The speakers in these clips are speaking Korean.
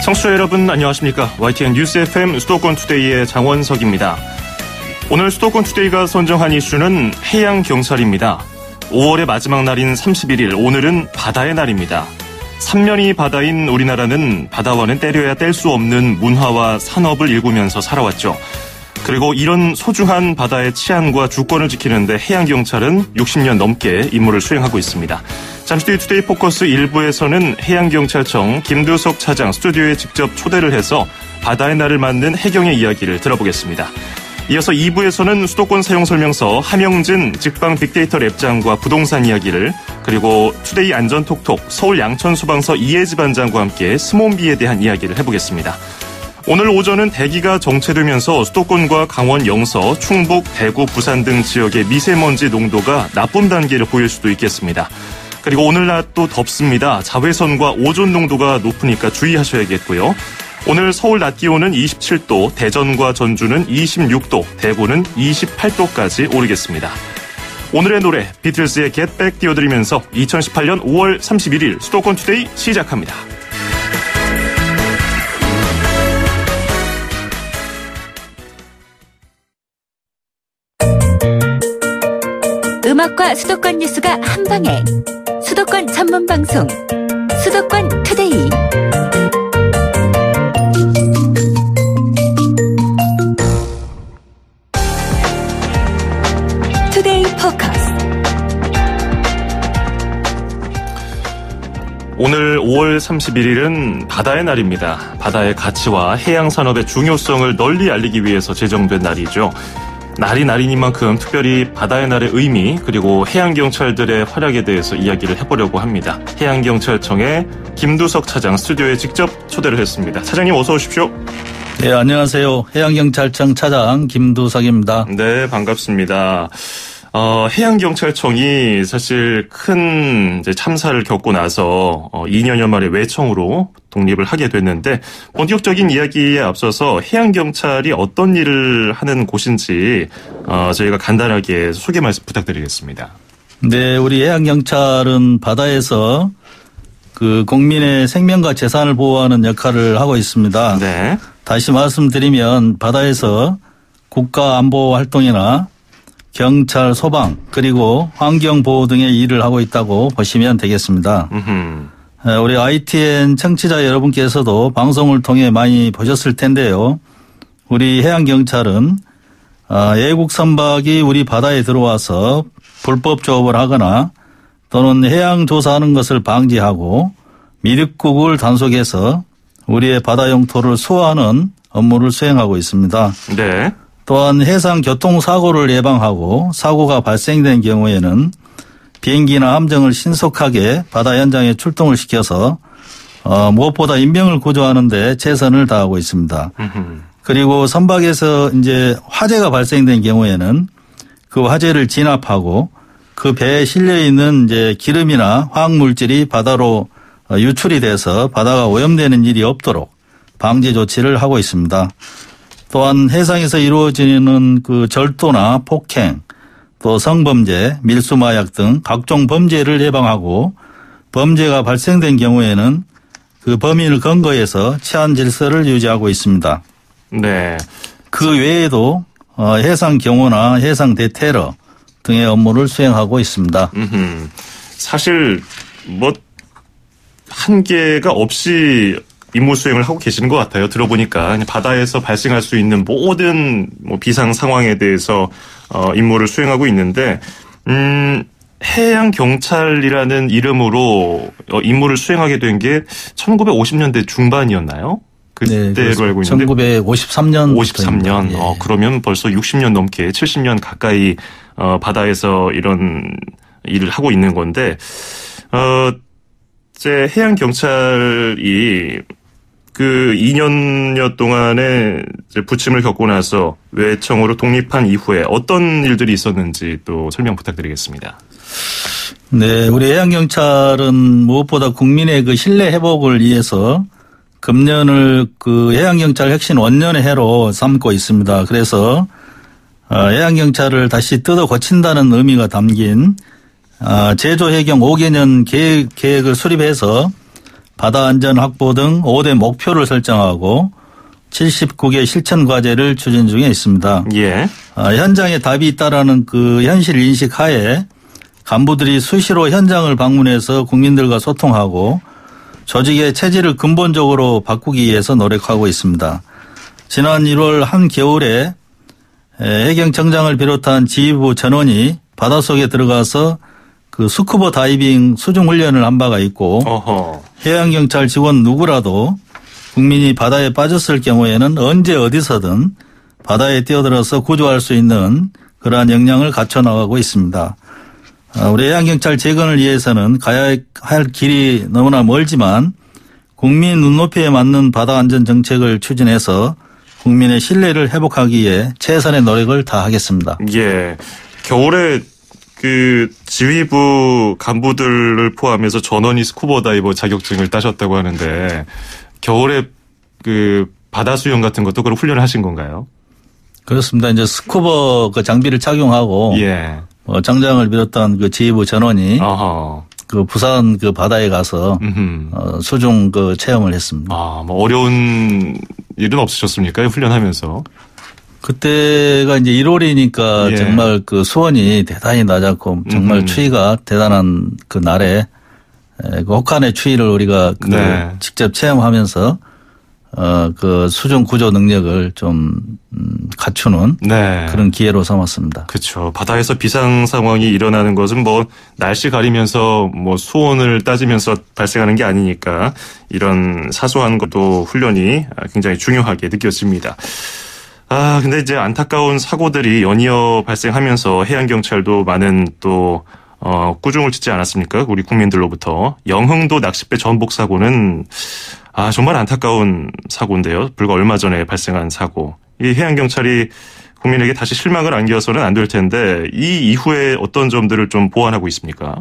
청취자 여러분 안녕하십니까. YTN 뉴스 FM 수도권 투데이의 장원석입니다. 오늘 수도권 투데이가 선정한 이슈는 해양경찰입니다. 5월의 마지막 날인 31일, 오늘은 바다의 날입니다. 삼면이 바다인 우리나라는 바다와는 때려야 뗄 수 없는 문화와 산업을 일구면서 살아왔죠. 그리고 이런 소중한 바다의 치안과 주권을 지키는데 해양경찰은 60년 넘게 임무를 수행하고 있습니다. 잠시 뒤 투데이 포커스 1부에서는 해양경찰청 김두석 차장 스튜디오에 직접 초대를 해서 바다의 날을 맞는 해경의 이야기를 들어보겠습니다. 이어서 2부에서는 수도권 사용설명서 함영진 직방 빅데이터 랩장과 부동산 이야기를, 그리고 투데이 안전톡톡 서울 양천소방서 이혜지 반장과 함께 스몬비에 대한 이야기를 해보겠습니다. 오늘 오전은 대기가 정체되면서 수도권과 강원 영서, 충북, 대구, 부산 등 지역의 미세먼지 농도가 나쁨 단계를 보일 수도 있겠습니다. 그리고 오늘 낮 또 덥습니다. 자외선과 오존 농도가 높으니까 주의하셔야겠고요. 오늘 서울 낮 기온은 27도, 대전과 전주는 26도, 대구는 28도까지 오르겠습니다. 오늘의 노래 비틀즈의 Get Back 띄워드리면서 2018년 5월 31일 수도권 투데이 시작합니다. 음악과 수도권 뉴스가 한방에, 수도권 전문 방송 수도권 투데이. 투데이 포커스. 오늘 5월 31일은 바다의 날입니다. 바다의 가치와 해양 산업의 중요성을 널리 알리기 위해서 제정된 날이죠. 날이 날이니만큼 특별히 바다의 날의 의미, 그리고 해양경찰들의 활약에 대해서 이야기를 해보려고 합니다. 해양경찰청의 김두석 차장 스튜디오에 직접 초대를 했습니다. 차장님 어서 오십시오. 네, 안녕하세요. 해양경찰청 차장 김두석입니다. 네, 반갑습니다. 해양경찰청이 사실 큰 이제 참사를 겪고 나서 2년여 만에 외청으로 독립을 하게 됐는데, 본격적인 이야기에 앞서서 해양경찰이 어떤 일을 하는 곳인지 저희가 간단하게 소개 말씀 부탁드리겠습니다. 네, 우리 해양경찰은 바다에서 그 국민의 생명과 재산을 보호하는 역할을 하고 있습니다. 네. 다시 말씀드리면 바다에서 국가안보 활동이나 경찰, 소방, 그리고 환경보호 등의 일을 하고 있다고 보시면 되겠습니다. 우리 YTN 청취자 여러분께서도 방송을 통해 많이 보셨을 텐데요. 우리 해양경찰은 외국 선박이 우리 바다에 들어와서 불법 조업을 하거나 또는 해양 조사하는 것을 방지하고 미륵국을 단속해서 우리의 바다 영토를 수호하는 업무를 수행하고 있습니다. 네. 또한 해상 교통사고를 예방하고 사고가 발생된 경우에는 비행기나 함정을 신속하게 바다 현장에 출동을 시켜서 무엇보다 인명을 구조하는 데 최선을 다하고 있습니다. 그리고 선박에서 이제 화재가 발생된 경우에는 그 화재를 진압하고 그 배에 실려 있는 이제 기름이나 화학물질이 바다로 유출이 돼서 바다가 오염되는 일이 없도록 방지 조치를 하고 있습니다. 또한 해상에서 이루어지는 그 절도나 폭행, 또 성범죄, 밀수마약 등 각종 범죄를 예방하고 범죄가 발생된 경우에는 그 범인을 근거해서 치안 질서를 유지하고 있습니다. 네. 그 외에도 해상 경호나 해상 대테러 등의 업무를 수행하고 있습니다. 사실 뭐 한계가 없이 임무 수행을 하고 계시는 것 같아요. 들어보니까 바다에서 발생할 수 있는 모든 비상 상황에 대해서 임무를 수행하고 있는데, 해양 경찰이라는 이름으로 임무를 수행하게 된 게 1950년대 중반이었나요? 그때로 네, 알고 있는데 1953년. 53년. 예. 그러면 벌써 60년 넘게 70년 가까이 바다에서 이런 일을 하고 있는 건데, 이제 해양 경찰이 그 2년여 동안에 이제 부침을 겪고 나서 외청으로 독립한 이후에 어떤 일들이 있었는지 또 설명 부탁드리겠습니다. 네, 우리 해양경찰은 무엇보다 국민의 그 신뢰 회복을 위해서 금년을 그 해양경찰 혁신 원년의 해로 삼고 있습니다. 그래서 해양경찰을 다시 뜯어 고친다는 의미가 담긴 제조 해경 5개년 계획을 수립해서 바다 안전 확보 등 5대 목표를 설정하고 79개 실천 과제를 추진 중에 있습니다. 예. 현장에 답이 있다라는 그 현실 인식 하에 간부들이 수시로 현장을 방문해서 국민들과 소통하고 조직의 체질을 근본적으로 바꾸기 위해서 노력하고 있습니다. 지난 1월 한겨울에 해경청장을 비롯한 지휘부 전원이 바닷속에 들어가서 그 스쿠버 다이빙 수중 훈련을 한 바가 있고 어허. 해양경찰 직원 누구라도 국민이 바다에 빠졌을 경우에는 언제 어디서든 바다에 뛰어들어서 구조할 수 있는 그러한 역량을 갖춰 나가고 있습니다. 우리 해양경찰 재건을 위해서는 가야 할 길이 너무나 멀지만 국민 눈높이에 맞는 바다 안전 정책을 추진해서 국민의 신뢰를 회복하기 위해 최선의 노력을 다하겠습니다. 예. 겨울에 그 지휘부 간부들을 포함해서 전원이 스쿠버 다이버 자격증을 따셨다고 하는데 겨울에 그 바다 수영 같은 것도 그런 훈련을 하신 건가요? 그렇습니다. 이제 스쿠버 그 장비를 착용하고 예. 장장을 비롯한 그 지휘부 전원이 어허. 그 부산 그 바다에 가서 수중 그 체험을 했습니다. 뭐 어려운 일은 없으셨습니까? 훈련하면서? 그때가 이제 1월이니까 예. 정말 그 수온이 대단히 낮았고 정말 추위가 대단한 그 날에 그 혹한의 추위를 우리가 그 네. 직접 체험하면서 그 수중 구조 능력을 좀 갖추는 네. 그런 기회로 삼았습니다. 그렇죠. 바다에서 비상 상황이 일어나는 것은 뭐 날씨 가리면서 뭐 수온을 따지면서 발생하는 게 아니니까 이런 사소한 것도 훈련이 굉장히 중요하게 느껴집니다. 근데 이제 안타까운 사고들이 연이어 발생하면서 해양경찰도 많은 또 꾸중을 짓지 않았습니까? 우리 국민들로부터. 영흥도 낚싯배 전복 사고는 정말 안타까운 사고인데요. 불과 얼마 전에 발생한 사고. 이 해양경찰이 국민에게 다시 실망을 안겨서는 안 될 텐데 이 이후에 어떤 점들을 좀 보완하고 있습니까?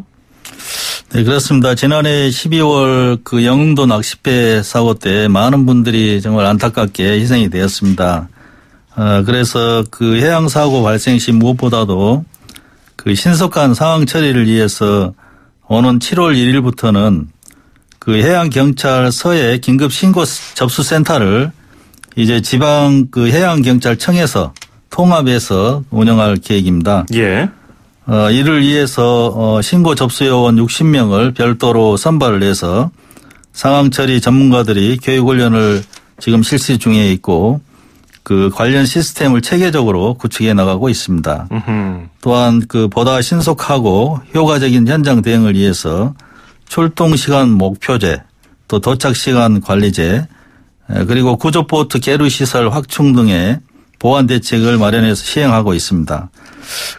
네, 그렇습니다. 지난해 12월 그 영흥도 낚싯배 사고 때 많은 분들이 정말 안타깝게 희생이 되었습니다. 그래서 그 해양사고 발생 시 무엇보다도 그 신속한 상황 처리를 위해서 오는 7월 1일부터는 그 해양경찰서의 긴급 신고 접수 센터를 이제 지방 그 해양경찰청에서 통합해서 운영할 계획입니다. 예. 이를 위해서 신고 접수 요원 60명을 별도로 선발을 해서 상황 처리 전문가들이 교육 훈련을 지금 실시 중에 있고 그 관련 시스템을 체계적으로 구축해 나가고 있습니다. 또한 그 보다 신속하고 효과적인 현장 대응을 위해서 출동 시간 목표제, 또 도착 시간 관리제, 그리고 구조보트 계류 시설 확충 등의 보완 대책을 마련해서 시행하고 있습니다.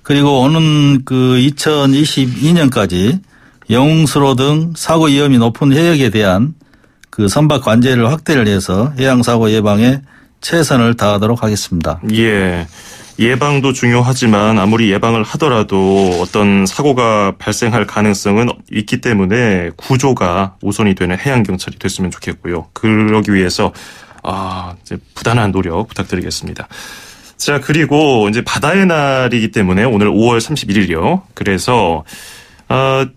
그리고 오는 그 2022년까지 영흥수로 등 사고 위험이 높은 해역에 대한 그 선박 관제를 확대를 해서 해양 사고 예방에 최선을 다하도록 하겠습니다. 예. 예방도 중요하지만 아무리 예방을 하더라도 어떤 사고가 발생할 가능성은 있기 때문에 구조가 우선이 되는 해양경찰이 됐으면 좋겠고요. 그러기 위해서 이제 부단한 노력 부탁드리겠습니다. 자, 그리고 이제 바다의 날이기 때문에 오늘 5월 31일이요. 그래서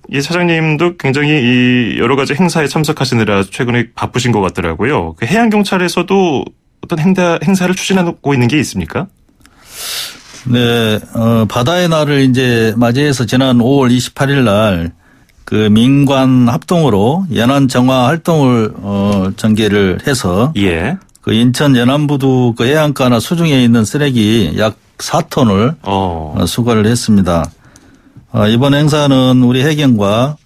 이 차장님도 굉장히 이 여러 가지 행사에 참석하시느라 최근에 바쁘신 것 같더라고요. 그 해양경찰에서도 어떤 행사를 추진하고 있는 게 있습니까? 네, 바다의 날을 이제 맞이해서 지난 5월 28일 날 그 민관 합동으로 연안 정화 활동을 전개를 해서 예. 그 인천 연안부두 그 해안가나 수중에 있는 쓰레기 약 4톤을 수거를 했습니다. 이번 행사는 우리 해경과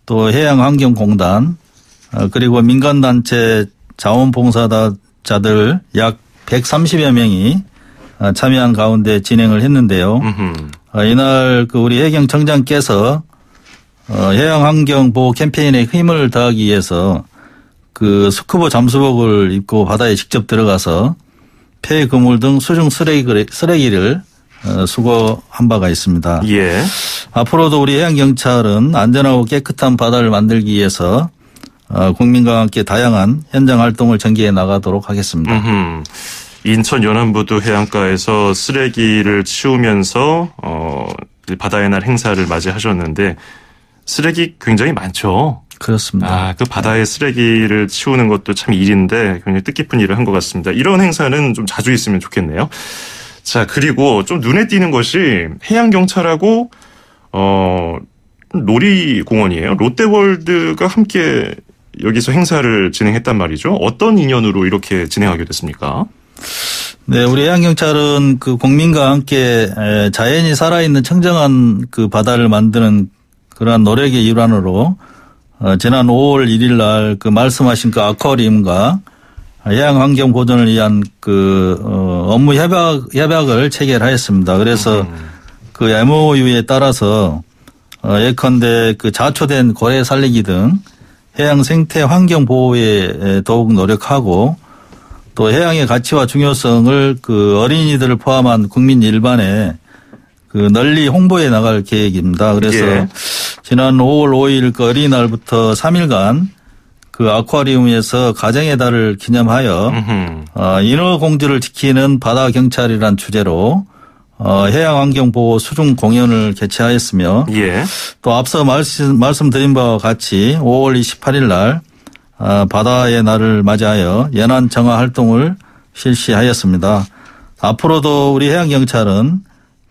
또 해양환경공단 그리고 민간단체 자원봉사자들 약 130여 명이 참여한 가운데 진행을 했는데요. 이날 그 우리 해경청장께서 해양환경 보호 캠페인에 힘을 더하기 위해서 그 스쿠버 잠수복을 입고 바다에 직접 들어가서 폐 그물 등 수중 쓰레기를 수거한 바가 있습니다. 예. 앞으로도 우리 해양경찰은 안전하고 깨끗한 바다를 만들기 위해서 국민과 함께 다양한 현장 활동을 전개해 나가도록 하겠습니다. 인천 연안부두 해안가에서 쓰레기를 치우면서 바다의 날 행사를 맞이하셨는데 쓰레기 굉장히 많죠. 그렇습니다. 그 바다의 쓰레기를 치우는 것도 참 일인데 굉장히 뜻깊은 일을 한 것 같습니다. 이런 행사는 좀 자주 있으면 좋겠네요. 자, 그리고 좀 눈에 띄는 것이 해양경찰하고 놀이공원이에요. 롯데월드가 함께 여기서 행사를 진행했단 말이죠. 어떤 인연으로 이렇게 진행하게 됐습니까? 네, 우리 해양경찰은 그 국민과 함께 자연이 살아있는 청정한 그 바다를 만드는 그러한 노력의 일환으로 지난 5월 1일 날 그 말씀하신 그 아쿠아리움과 해양 환경 보존을 위한 그 업무 협약을 체결하였습니다. 그래서 그 MOU에 따라서 예컨대 그 자초된 고래 살리기 등 해양 생태 환경 보호에 더욱 노력하고 또 해양의 가치와 중요성을 그 어린이들을 포함한 국민 일반에 그 널리 홍보해 나갈 계획입니다. 그래서 예. 지난 5월 5일 그 어린이날부터 3일간 그 아쿠아리움에서 가정의 달을 기념하여 인어공주를 지키는 바다 경찰이란 주제로 해양환경보호 수중 공연을 개최하였으며 예. 또 앞서 말씀드린 바와 같이 5월 28일 날 바다의 날을 맞이하여 연안 정화 활동을 실시하였습니다. 앞으로도 우리 해양경찰은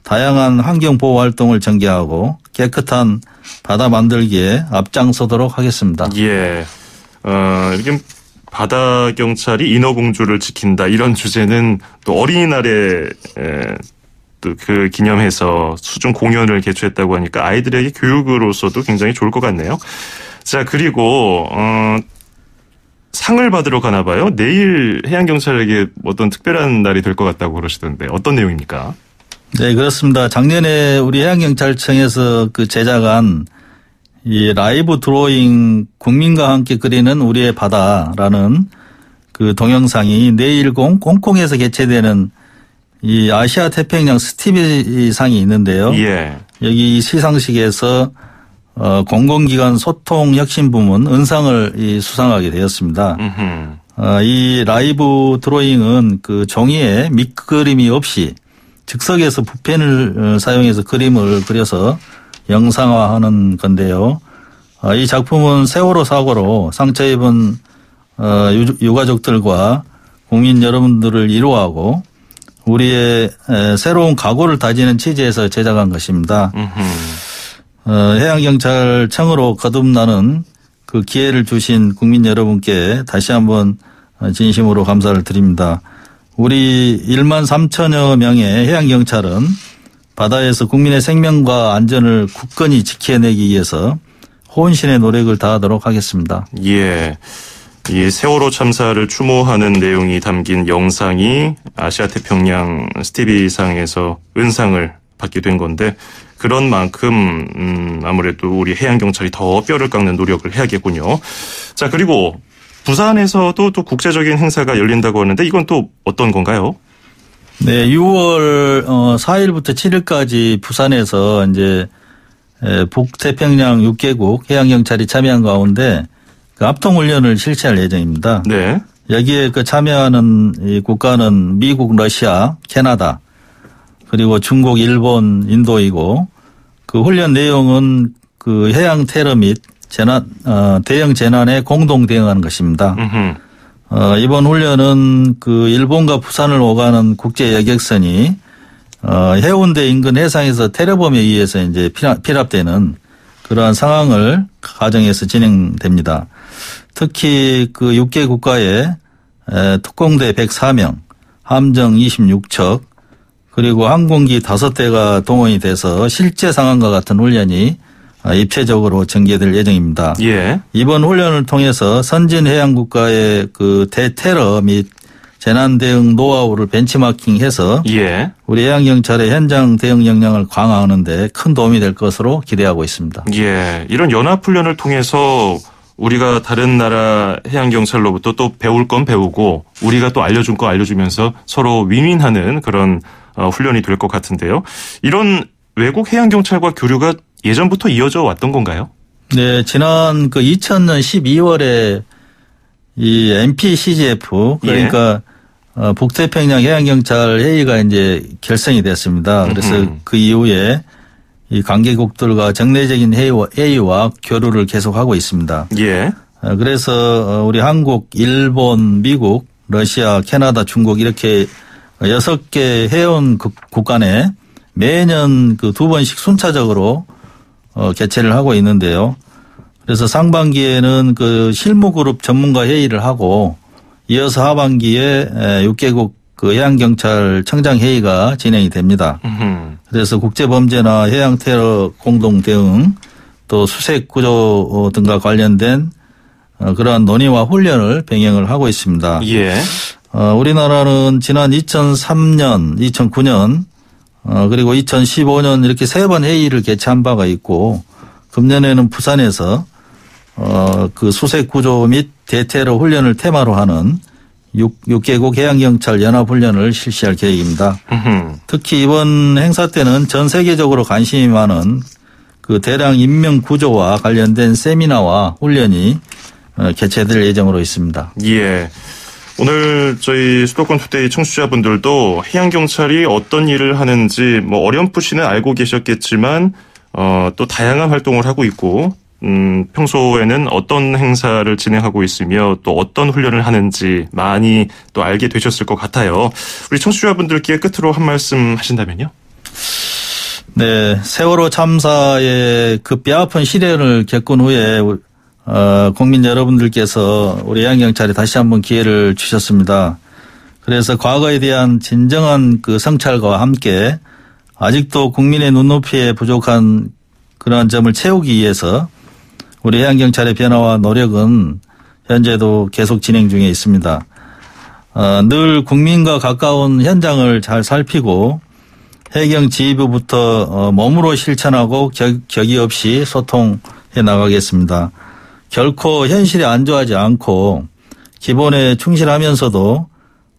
다양한 환경보호 활동을 전개하고 깨끗한 바다 만들기에 앞장서도록 하겠습니다. 예. 이렇게 바다 경찰이 인어공주를 지킨다 이런 주제는 또 어린이날에 또 그 기념해서 수중 공연을 개최했다고 하니까 아이들에게 교육으로서도 굉장히 좋을 것 같네요. 자, 그리고 상을 받으러 가나 봐요. 내일 해양경찰에게 어떤 특별한 날이 될 것 같다고 그러시던데 어떤 내용입니까? 네, 그렇습니다. 작년에 우리 해양경찰청에서 그 제작한 이 라이브 드로잉 국민과 함께 그리는 우리의 바다라는 그 동영상이 내일 홍콩에서 개최되는 이 아시아 태평양 스티비 상이 있는데요. 예. 여기 이 시상식에서 공공기관 소통 혁신 부문 은상을 수상하게 되었습니다. 이 라이브 드로잉은 그 종이에 밑그림이 없이 즉석에서 붓펜을 사용해서 그림을 그려서 영상화하는 건데요. 이 작품은 세월호 사고로 상처 입은 유가족들과 국민 여러분들을 위로하고 우리의 새로운 각오를 다지는 취지에서 제작한 것입니다. 해양경찰청으로 거듭나는 그 기회를 주신 국민 여러분께 다시 한번 진심으로 감사를 드립니다. 우리 1만 3천여 명의 해양경찰은 바다에서 국민의 생명과 안전을 굳건히 지켜내기 위해서 혼신의 노력을 다하도록 하겠습니다. 예. 이 세월호 참사를 추모하는 내용이 담긴 영상이 아시아 태평양 스티비상에서 은상을 받게 된 건데 그런 만큼 아무래도 우리 해양경찰이 더 뼈를 깎는 노력을 해야겠군요. 자, 그리고 부산에서도 또 국제적인 행사가 열린다고 하는데 이건 또 어떤 건가요? 네, 6월 4일부터 7일까지 부산에서 이제 북태평양 6개국 해양경찰이 참여한 가운데 그 합동훈련을 실시할 예정입니다. 네. 여기에 그 참여하는 이 국가는 미국, 러시아, 캐나다, 그리고 중국, 일본, 인도이고 그 훈련 내용은 그 해양 테러 및 대형 재난에 공동 대응하는 것입니다. 이번 훈련은 그 일본과 부산을 오가는 국제 여객선이 해운대 인근 해상에서 테러범에 의해서 이제 피랍되는 그러한 상황을 가정해서 진행됩니다. 특히 그 6개 국가에 특공대 104명, 함정 26척, 그리고 항공기 5대가 동원이 돼서 실제 상황과 같은 훈련이 입체적으로 전개될 예정입니다. 예. 이번 훈련을 통해서 선진 해양 국가의 그 대테러 및 재난 대응 노하우를 벤치마킹해서 예. 우리 해양경찰의 현장 대응 역량을 강화하는 데 큰 도움이 될 것으로 기대하고 있습니다. 예. 이런 연합훈련을 통해서 우리가 다른 나라 해양경찰로부터 또 배울 건 배우고 우리가 또 알려줄 거 알려주면서 서로 윈윈하는 그런 훈련이 될 것 같은데요. 이런 외국 해양경찰과 교류가 예전부터 이어져 왔던 건가요? 네, 지난 그 2000년 12월에 이 MPCGF 그러니까 북태평양 해양경찰 회의가 이제 결성이 됐습니다. 그래서 그 이후에 이 관계국들과 정례적인 회의와 교류를 계속하고 있습니다. 예. 그래서 우리 한국, 일본, 미국, 러시아, 캐나다, 중국 이렇게 6개 회원 국간에 매년 그 2번씩 순차적으로 개최를 하고 있는데요. 그래서 상반기에는 그 실무그룹 전문가 회의를 하고 이어서 하반기에 6개국 그 해양경찰 청장회의가 진행이 됩니다. 그래서 국제범죄나 해양테러 공동대응 또 수색구조 등과 관련된 그러한 논의와 훈련을 병행을 하고 있습니다. 예. 우리나라는 지난 2003년, 2009년 그리고 2015년 이렇게 3번 회의를 개최한 바가 있고 금년에는 부산에서 그 수색구조 및 대테러 훈련을 테마로 하는 6개국 해양경찰 연합훈련을 실시할 계획입니다. 특히 이번 행사 때는 전 세계적으로 관심이 많은 그 대량 인명 구조와 관련된 세미나와 훈련이 개최될 예정으로 있습니다. 예. 오늘 저희 수도권 투데이 청취자분들도 해양경찰이 어떤 일을 하는지 뭐 어렴풋이는 알고 계셨겠지만 또 다양한 활동을 하고 있고 평소에는 어떤 행사를 진행하고 있으며 또 어떤 훈련을 하는지 많이 또 알게 되셨을 것 같아요. 우리 청취자분들께 끝으로 한 말씀 하신다면요. 네, 세월호 참사의 그 뼈아픈 시련을 겪은 후에 국민 여러분들께서 우리 해양경찰에 다시 한번 기회를 주셨습니다. 그래서 과거에 대한 진정한 그 성찰과 함께 아직도 국민의 눈높이에 부족한 그러한 점을 채우기 위해서 우리 해양경찰의 변화와 노력은 현재도 계속 진행 중에 있습니다. 늘 국민과 가까운 현장을 잘 살피고 해경 지휘부부터 몸으로 실천하고 격의 없이 소통해 나가겠습니다. 결코 현실에 안주하지 않고 기본에 충실하면서도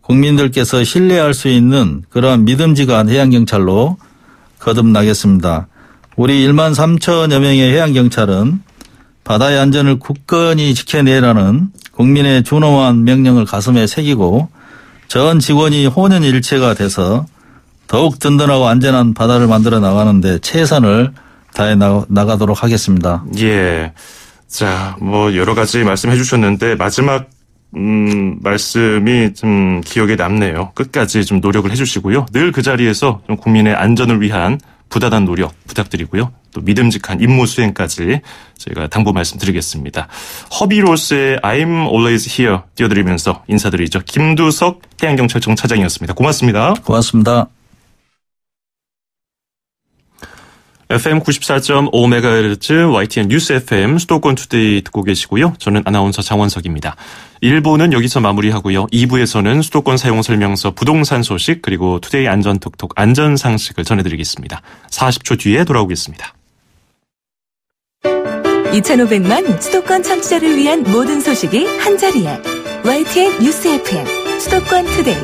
국민들께서 신뢰할 수 있는 그러한 믿음직한 해양경찰로 거듭나겠습니다. 우리 1만 3천여 명의 해양경찰은 바다의 안전을 굳건히 지켜내라는 국민의 준엄한 명령을 가슴에 새기고 전 직원이 혼연일체가 돼서 더욱 든든하고 안전한 바다를 만들어 나가는데 최선을 다해 나가도록 하겠습니다. 예. 자, 뭐 여러 가지 말씀해 주셨는데 마지막 말씀이 좀 기억에 남네요. 끝까지 좀 노력을 해 주시고요. 늘 그 자리에서 좀 국민의 안전을 위한 부단한 노력 부탁드리고요. 또 믿음직한 임무 수행까지 저희가 당부 말씀드리겠습니다. 허비로스의 I'm always here 띄워드리면서 인사드리죠. 김두석 해양경찰청 차장이었습니다. 고맙습니다. 고맙습니다. FM 94.5MHz YTN 뉴스 FM 수도권 투데이 듣고 계시고요. 저는 아나운서 장원석입니다. 1부는 여기서 마무리하고요. 2부에서는 수도권 사용 설명서 부동산 소식 그리고 투데이 안전톡톡 안전상식을 전해드리겠습니다. 40초 뒤에 돌아오겠습니다. 2,500만 수도권 청취자를 위한 모든 소식이 한자리에 YTN 뉴스 FM 수도권 투데이.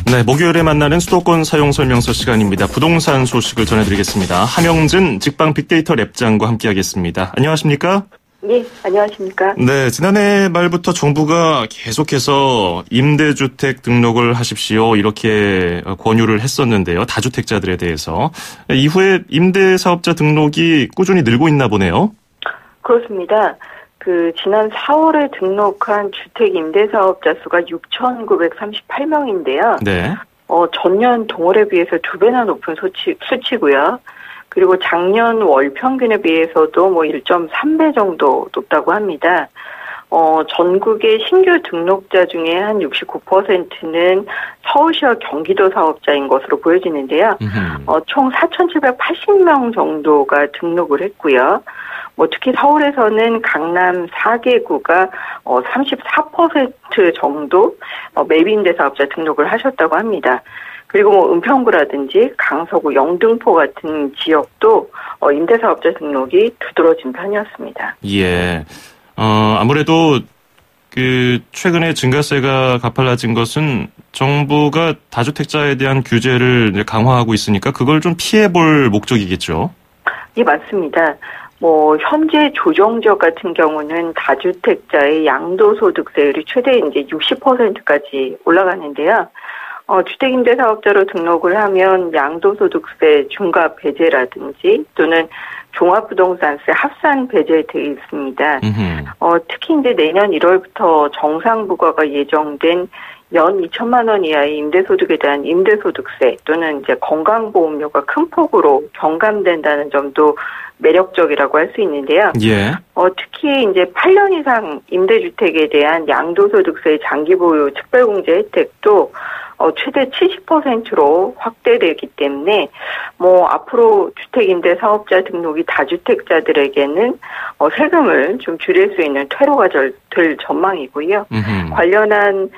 네, 목요일에 만나는 수도권 사용 설명서 시간입니다. 부동산 소식을 전해드리겠습니다. 함영진 직방 빅데이터 랩장과 함께하겠습니다. 안녕하십니까? 네, 안녕하십니까? 네, 지난해 말부터 정부가 계속해서 임대주택 등록을 하십시오 이렇게 권유를 했었는데요. 다주택자들에 대해서. 이후에 임대사업자 등록이 꾸준히 늘고 있나 보네요. 그렇습니다. 지난 4월에 등록한 주택 임대사업자 수가 6,938명인데요. 네. 전년 동월에 비해서 2배나 높은 수치고요. 그리고 작년 월 평균에 비해서도 1.3배 정도 높다고 합니다. 전국의 신규 등록자 중에 한 69%는 서울시와 경기도 사업자인 것으로 보여지는데요. 총 4,780명 정도가 등록을 했고요. 특히 서울에서는 강남 4개구가 34% 정도 매입 임대사업자 등록을 하셨다고 합니다. 그리고 은평구라든지 강서구, 영등포 같은 지역도 임대사업자 등록이 두드러진 편이었습니다. 예. 아무래도 최근에 증가세가 가팔라진 것은 정부가 다주택자에 대한 규제를 강화하고 있으니까 그걸 좀 피해볼 목적이겠죠. 예, 맞습니다. 현재 조정지역 같은 경우는 다주택자의 양도소득세율이 최대 이제 60%까지 올라가는데요. 주택임대사업자로 등록을 하면 양도소득세 중과 배제라든지 또는 종합부동산세 합산 배제되어 있습니다. 특히 이제 내년 1월부터 정상부과가 예정된 연 2천만 원 이하의 임대소득에 대한 임대소득세 또는 이제 건강보험료가 큰 폭으로 경감된다는 점도 매력적이라고 할 수 있는데요. 예. 특히 이제 8년 이상 임대주택에 대한 양도소득세의 장기보유 특별공제 혜택도 최대 70%로 확대되기 때문에 앞으로 주택임대사업자 등록이 다주택자들에게는 세금을 좀 줄일 수 있는 퇴로가 될 전망이고요. 관련한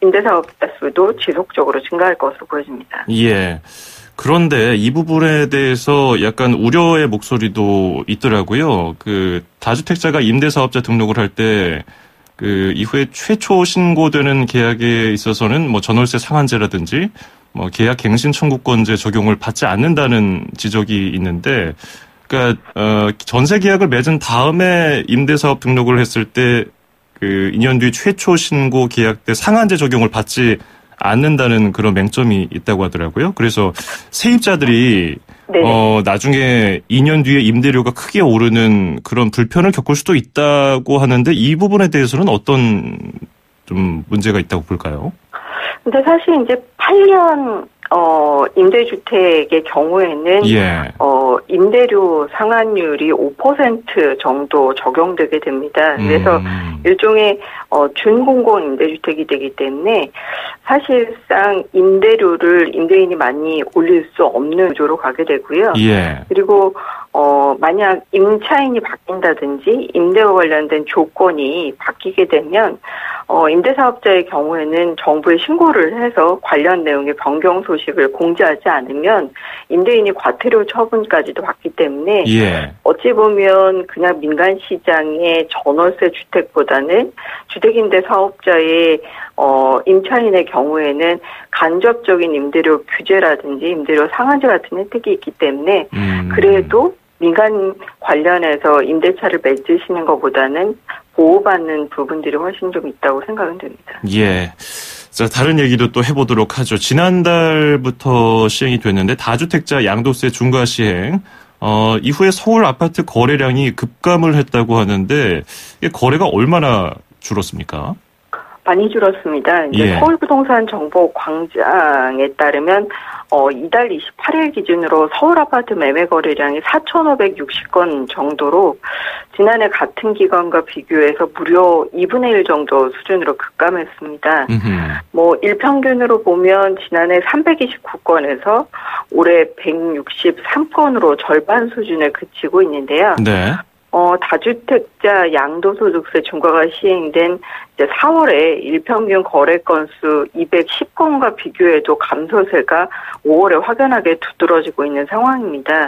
임대사업자 수도 지속적으로 증가할 것으로 보여집니다. 예. 그런데 이 부분에 대해서 약간 우려의 목소리도 있더라고요. 다주택자가 임대사업자 등록을 할 때 이후에 최초 신고되는 계약에 있어서는 전월세 상한제라든지 계약 갱신 청구권제 적용을 받지 않는다는 지적이 있는데, 그러니까 전세 계약을 맺은 다음에 임대사업 등록을 했을 때 2년 뒤 최초 신고 계약 때 상한제 적용을 받지 않는다는 그런 맹점이 있다고 하더라고요. 그래서 세입자들이 나중에 2년 뒤에 임대료가 크게 오르는 그런 불편을 겪을 수도 있다고 하는데 이 부분에 대해서는 어떤 좀 문제가 있다고 볼까요? 근데 사실 이제 8년 임대주택의 경우에는 임대료 상한율이 5% 정도 적용되게 됩니다. 그래서 일종의 준공공 임대주택이 되기 때문에 사실상 임대료를 임대인이 많이 올릴 수 없는 구조로 가게 되고요. 예. 그리고 만약 임차인이 바뀐다든지 임대와 관련된 조건이 바뀌게 되면 임대사업자의 경우에는 정부에 신고를 해서 관련 내용의 변경 소식을 공지하지 않으면 임대인이 과태료 처분까지도 받기 때문에 어찌 보면 그냥 민간 시장의 전월세 주택보다는 주택임대사업자의 임차인의 경우에는 간접적인 임대료 규제라든지 임대료 상한제 같은 혜택이 있기 때문에 그래도 민간 관련해서 임대차를 맺으시는 것보다는 보호받는 부분들이 훨씬 좀 있다고 생각은 됩니다. 예. 자, 다른 얘기도 또 해보도록 하죠. 지난달부터 시행이 됐는데 다주택자 양도세 중과 시행, 이후에 서울 아파트 거래량이 급감을 했다고 하는데 이게 거래가 얼마나 줄었습니까? 많이 줄었습니다. 이제 서울부동산 정보 광장에 따르면 이달 28일 기준으로 서울 아파트 매매 거래량이 4,560건 정도로 지난해 같은 기간과 비교해서 무려 2분의 1 정도 수준으로 급감했습니다. 일평균으로 보면 지난해 329건에서 올해 163건으로 절반 수준에 그치고 있는데요. 네. 다주택자 양도소득세 중과가 시행된 이제 4월에 일평균 거래 건수 210건과 비교해도 감소세가 5월에 확연하게 두드러지고 있는 상황입니다.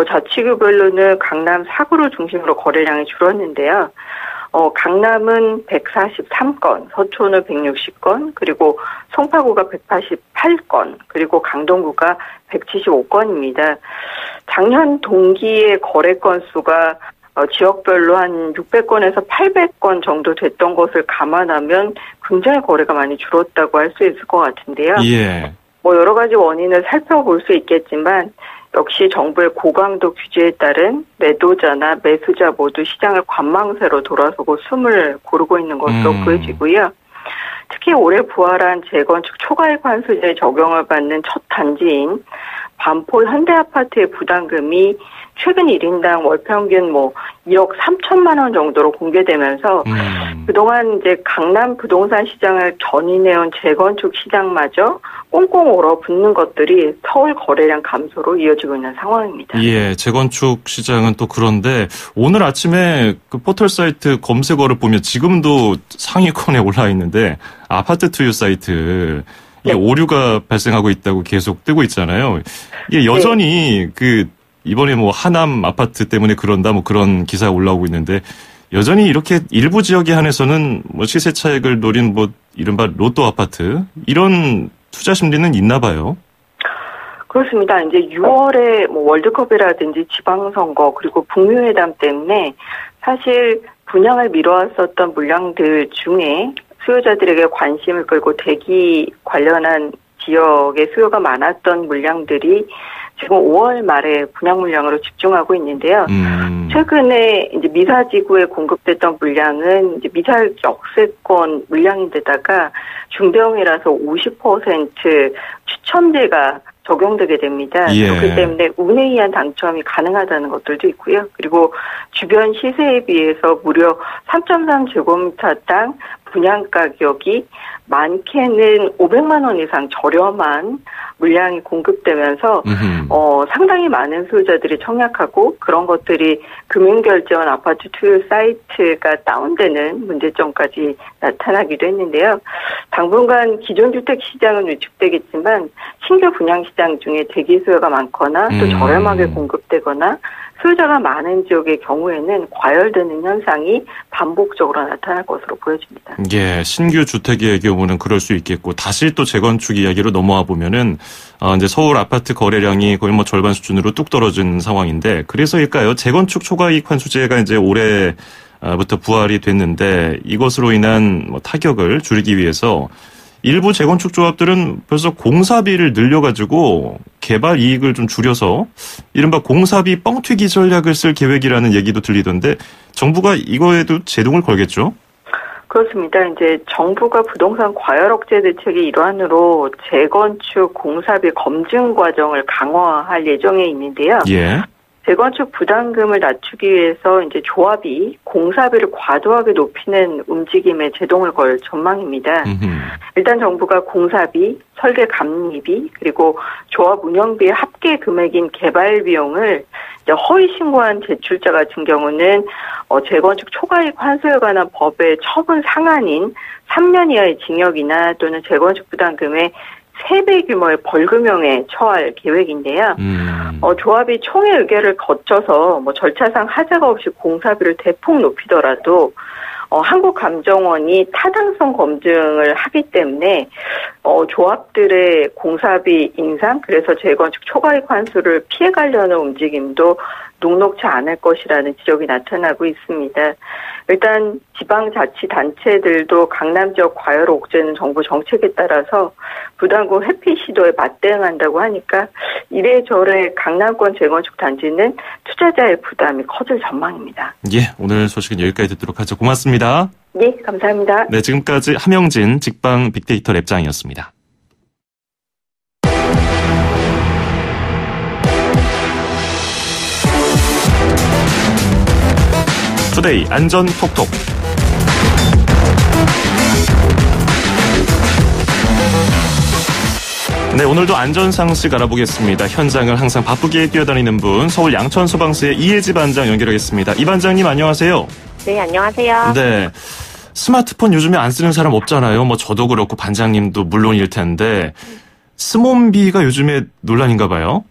자치구별로는 강남 4구를 중심으로 거래량이 줄었는데요. 강남은 143건, 서초는 160건, 그리고 송파구가 188건, 그리고 강동구가 175건입니다. 작년 동기의 거래 건수가 지역별로 한 600건에서 800건 정도 됐던 것을 감안하면 굉장히 거래가 많이 줄었다고 할 수 있을 것 같은데요. 예. 여러 가지 원인을 살펴볼 수 있겠지만 역시 정부의 고강도 규제에 따른 매도자나 매수자 모두 시장을 관망세로 돌아서고 숨을 고르고 있는 것으로 보여지고요. 특히 올해 부활한 재건축 초과이익 환수제 적용을 받는 첫 단지인 반포 현대아파트의 부담금이 최근 1인당 월 평균 1억 3천만 원 정도로 공개되면서 그동안 이제 강남 부동산 시장을 견인해온 재건축 시장마저 꽁꽁 얼어붙는 것들이 서울 거래량 감소로 이어지고 있는 상황입니다. 예, 재건축 시장은 또 그런데 오늘 아침에 그 포털 사이트 검색어를 보면 지금도 상위권에 올라 있는데 아파트 투유 사이트 이게 오류가 발생하고 있다고 계속 뜨고 있잖아요. 이게 여전히 이번에 하남 아파트 때문에 그런다 그런 기사가 올라오고 있는데 여전히 이렇게 일부 지역에 한해서는 시세 차익을 노린 이른바 로또 아파트 이런 투자 심리는 있나 봐요. 그렇습니다. 이제 6월에 뭐 월드컵이라든지 지방선거 그리고 북미회담 때문에 사실 분양을 미뤄왔었던 물량들 중에 수요자들에게 관심을 끌고 대기 관련한 지역의 수요가 많았던 물량들이 지금 5월 말에 분양 물량으로 집중하고 있는데요. 최근에 이제 미사지구에 공급됐던 물량은 이제 미사일 역세권 물량인데다가 중대형이라서 50% 추첨제가 적용되게 됩니다. 예. 그렇기 때문에 운에 의한 당첨이 가능하다는 것들도 있고요. 그리고 주변 시세에 비해서 무려 3.3제곱미터당 분양 가격이 많게는 500만 원 이상 저렴한 물량이 공급되면서 상당히 많은 소유자들이 청약하고 그런 것들이 금융결제원 아파트 투유 사이트가 다운되는 문제점까지 나타나기도 했는데요. 당분간 기존 주택 시장은 위축되겠지만 신규 분양 시장 중에 대기 수요가 많거나 또 저렴하게 공급되거나 소유자가 많은 지역의 경우에는 과열되는 현상이 반복적으로 나타날 것으로 보여집니다. 예, 신규 주택의 경우는 그럴 수 있겠고 다시 또 재건축 이야기로 넘어와 보면은 이제 서울 아파트 거래량이 거의 뭐 절반 수준으로 뚝 떨어진 상황인데 그래서일까요? 재건축 초과이익 환수제가 이제 올해부터 부활이 됐는데 이것으로 인한 뭐 타격을 줄이기 위해서 일부 재건축 조합들은 벌써 공사비를 늘려가지고 개발 이익을 좀 줄여서 이른바 공사비 뻥튀기 전략을 쓸 계획이라는 얘기도 들리던데 정부가 이거에도 제동을 걸겠죠? 그렇습니다. 이제 정부가 부동산 과열 억제 대책의 일환으로 재건축 공사비 검증 과정을 강화할 예정에 있는데요. 예. 재건축 부담금을 낮추기 위해서 이제 조합이 공사비를 과도하게 높이는 움직임에 제동을 걸 전망입니다. 일단 정부가 공사비, 설계 감리비, 그리고 조합 운영비의 합계 금액인 개발 비용을 허위 신고한 제출자 같은 경우는 재건축 초과이익 환수에 관한 법의 처분 상한인 3년 이하의 징역이나 또는 재건축 부담금의 3배 규모의 벌금형에 처할 계획인데요. 조합이 총회 의결을 거쳐서 뭐 절차상 하자가 없이 공사비를 대폭 높이더라도 한국감정원이 타당성 검증을 하기 때문에 조합들의 공사비 인상, 그래서 재건축 초과이익 환수를 피해가려는 움직임도 녹록치 않을 것이라는 지적이 나타나고 있습니다. 일단 지방자치단체들도 강남 지역 과열 억제는 정부 정책에 따라서 부담금 회피 시도에 맞대응한다고 하니까 이래저래 강남권 재건축 단지는 투자자의 부담이 커질 전망입니다. 예, 오늘 소식은 여기까지 듣도록 하죠. 고맙습니다. 예, 감사합니다. 네, 지금까지 함영진 직방 빅데이터 랩장이었습니다. 투데이 안전 톡톡. 네, 오늘도 안전 상식 알아보겠습니다. 현장을 항상 바쁘게 뛰어다니는 분, 서울 양천소방서의 이혜지 반장 연결하겠습니다. 이 반장님 안녕하세요. 네, 안녕하세요. 네, 스마트폰 요즘에 안 쓰는 사람 없잖아요. 뭐 저도 그렇고 반장님도 물론일 텐데 스몬비가 요즘에 논란인가 봐요.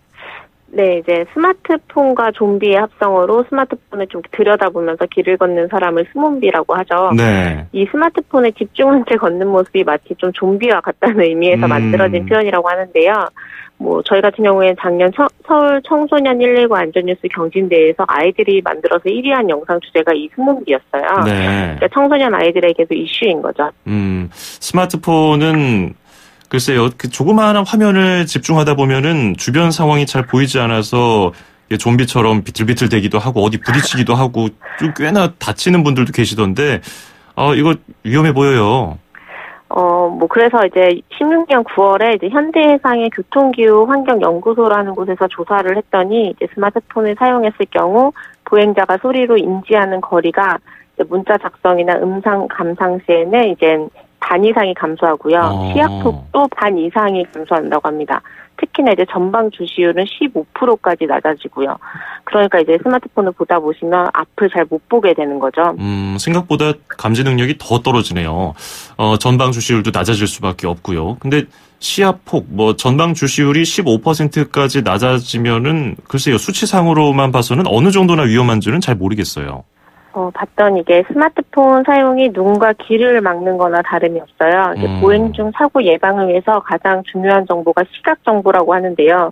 네, 이제 스마트폰과 좀비의 합성어로 스마트폰을 좀 들여다보면서 길을 걷는 사람을 스몬비라고 하죠. 네. 이 스마트폰에 집중한 채 걷는 모습이 마치 좀 좀비와 같다는 의미에서 만들어진 표현이라고 하는데요. 뭐 저희 같은 경우에는 작년 서울 청소년 119 안전뉴스 경진대회에서 아이들이 만들어서 1위한 영상 주제가 이 스몬비였어요. 네. 그러니까 청소년 아이들에게도 이슈인 거죠. 스마트폰은 글쎄요, 그 조그마한 화면을 집중하다 보면은 주변 상황이 잘 보이지 않아서 좀비처럼 비틀비틀대기도 하고 어디 부딪히기도 하고 좀 꽤나 다치는 분들도 계시던데, 이거 위험해 보여요. 뭐 그래서 이제 16년 9월에 이제 현대해상의 교통기후 환경연구소라는 곳에서 조사를 했더니 이제 스마트폰을 사용했을 경우 보행자가 소리로 인지하는 거리가 이제 문자 작성이나 음성 감상 시에는 이제 반 이상이 감소하고요. 시야폭도 반 이상이 감소한다고 합니다. 특히나 이제 전방 주시율은 15%까지 낮아지고요. 그러니까 이제 스마트폰을 보다 보시면 앞을 잘 못 보게 되는 거죠. 생각보다 감지 능력이 더 떨어지네요. 전방 주시율도 낮아질 수밖에 없고요. 근데 시야폭, 뭐 전방 주시율이 15%까지 낮아지면은 글쎄요, 수치상으로만 봐서는 어느 정도나 위험한지는 잘 모르겠어요. 봤더니 이게 스마트폰 사용이 눈과 귀를 막는 거나 다름이 없어요. 이제 보행 중 사고 예방을 위해서 가장 중요한 정보가 시각 정보라고 하는데요.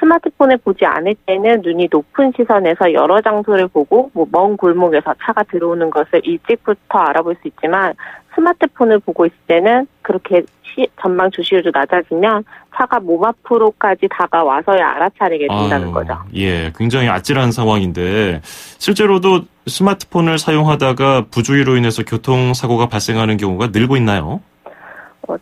스마트폰을 보지 않을 때는 눈이 높은 시선에서 여러 장소를 보고 먼 골목에서 차가 들어오는 것을 일찍부터 알아볼 수 있지만 스마트폰을 보고 있을 때는 그렇게 전방 주시율도 낮아지면 차가 몸 앞으로까지 다가와서야 알아차리게 된다는 거죠. 예, 굉장히 아찔한 상황인데 실제로도 스마트폰을 사용하다가 부주의로 인해서 교통사고가 발생하는 경우가 늘고 있나요?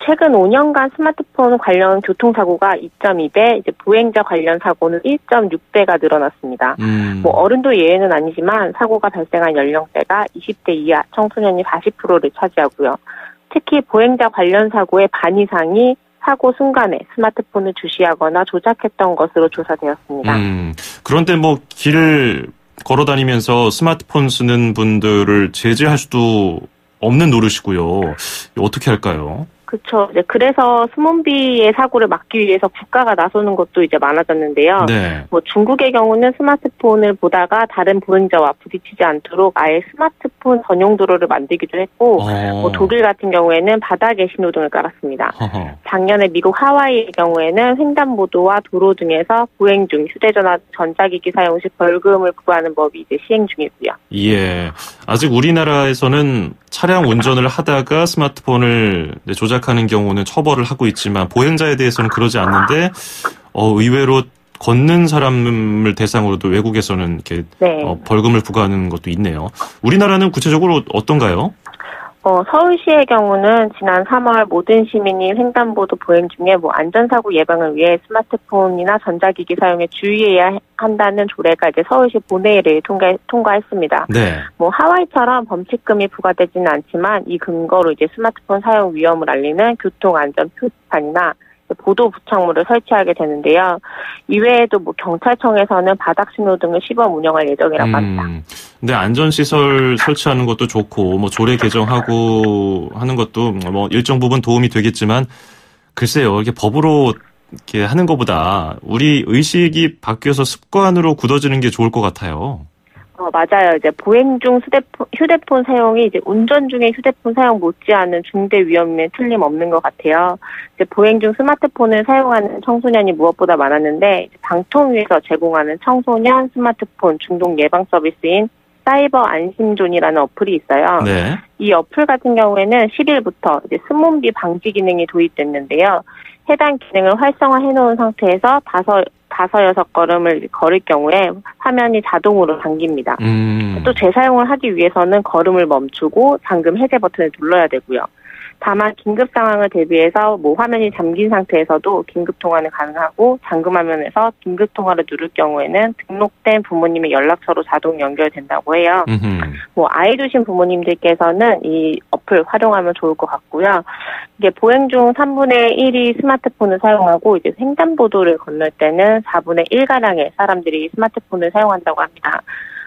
최근 5년간 스마트폰 관련 교통사고가 2.2배, 이제 보행자 관련 사고는 1.6배가 늘어났습니다. 어른도 예외는 아니지만 사고가 발생한 연령대가 20대 이하 청소년이 40%를 차지하고요. 특히 보행자 관련 사고의 반 이상이 사고 순간에 스마트폰을 주시하거나 조작했던 것으로 조사되었습니다. 그런데 길을 걸어 다니면서 스마트폰 쓰는 분들을 제재할 수도 없는 노릇이고요. 어떻게 할까요? 그렇죠. 그래서 스몬비의 사고를 막기 위해서 국가가 나서는 것도 이제 많아졌는데요. 네. 중국의 경우는 스마트폰을 보다가 다른 보행자와 부딪히지 않도록 아예 스마트폰 전용 도로를 만들기도 했고, 독일 같은 경우에는 바닥에 신호등을 깔았습니다. 작년에 미국 하와이의 경우에는 횡단보도와 도로 등에서 보행 중 휴대전화, 전자기기 사용 시 벌금을 부과하는 법이 이제 시행 중이고요. 예, 아직 우리나라에서는 차량 운전을 하다가 스마트폰을 조작하는 경우는 처벌을 하고 있지만 보행자에 대해서는 그러지 않는데 의외로 걷는 사람을 대상으로도 외국에서는 이렇게 벌금을 부과하는 것도 있네요. 우리나라는 구체적으로 어떤가요? 서울시의 경우는 지난 3월 모든 시민이 횡단보도 보행 중에 안전사고 예방을 위해 스마트폰이나 전자기기 사용에 주의해야 한다는 조례가 이제 서울시 본회의를 통과했습니다. 네. 하와이처럼 범칙금이 부과되지는 않지만 이 근거로 이제 스마트폰 사용 위험을 알리는 교통안전 표지판이나 보도 부착물을 설치하게 되는데요. 이외에도 경찰청에서는 바닥 신호등을 시범 운영할 예정이라고 합니다. 근데 안전시설 설치하는 것도 좋고 조례 개정하고 하는 것도 일정 부분 도움이 되겠지만 글쎄요, 이게 법으로 이렇게 하는 것보다 우리 의식이 바뀌어서 습관으로 굳어지는 게 좋을 것 같아요. 맞아요. 이제 보행 중 휴대폰 사용이 이제 운전 중에 휴대폰 사용 못지않은 중대 위험에 틀림없는 것 같아요. 이제 보행 중 스마트폰을 사용하는 청소년이 무엇보다 많았는데 방통위에서 제공하는 청소년 스마트폰 중독 예방 서비스인 사이버 안심존이라는 어플이 있어요. 네. 이 어플 같은 경우에는 10일부터 이제 스몬비 방지 기능이 도입됐는데요. 해당 기능을 활성화해 놓은 상태에서 5-6걸음을 걸을 경우에 화면이 자동으로 잠깁니다. 또 재사용을 하기 위해서는 걸음을 멈추고 잠금 해제 버튼을 눌러야 되고요. 다만 긴급 상황을 대비해서 화면이 잠긴 상태에서도 긴급 통화는 가능하고 잠금 화면에서 긴급 통화를 누를 경우에는 등록된 부모님의 연락처로 자동 연결된다고 해요. 아이 두신 부모님들께서는 이 어플 활용하면 좋을 것 같고요. 이게 보행 중 3분의 1이 스마트폰을 사용하고 이제 횡단보도를 건널 때는 4분의 1가량의 사람들이 스마트폰을 사용한다고 합니다.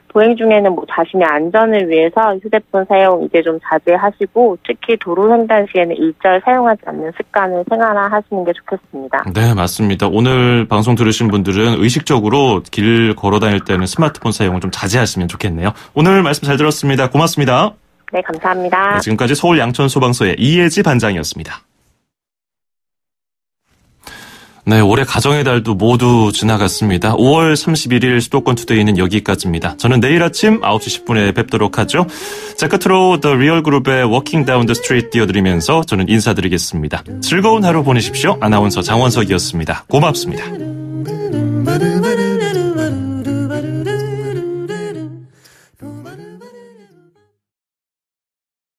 보행 중에는 자신의 안전을 위해서 휴대폰 사용 이제 좀 자제하시고 특히 도로 횡단 시에는 일절 사용하지 않는 습관을 생활화하시는 게 좋겠습니다. 네, 맞습니다. 오늘 방송 들으신 분들은 의식적으로 길 걸어 다닐 때는 스마트폰 사용을 좀 자제하시면 좋겠네요. 오늘 말씀 잘 들었습니다. 고맙습니다. 네, 감사합니다. 네, 지금까지 서울 양천소방서의 이혜지 반장이었습니다. 네, 올해 가정의 달도 모두 지나갔습니다. 5월 31일 수도권 투데이는 여기까지입니다. 저는 내일 아침 9시 10분에 뵙도록 하죠. 자, 끝으로 The Real Group의 Walking Down the Street 띄워드리면서 저는 인사드리겠습니다. 즐거운 하루 보내십시오. 아나운서 장원석이었습니다. 고맙습니다.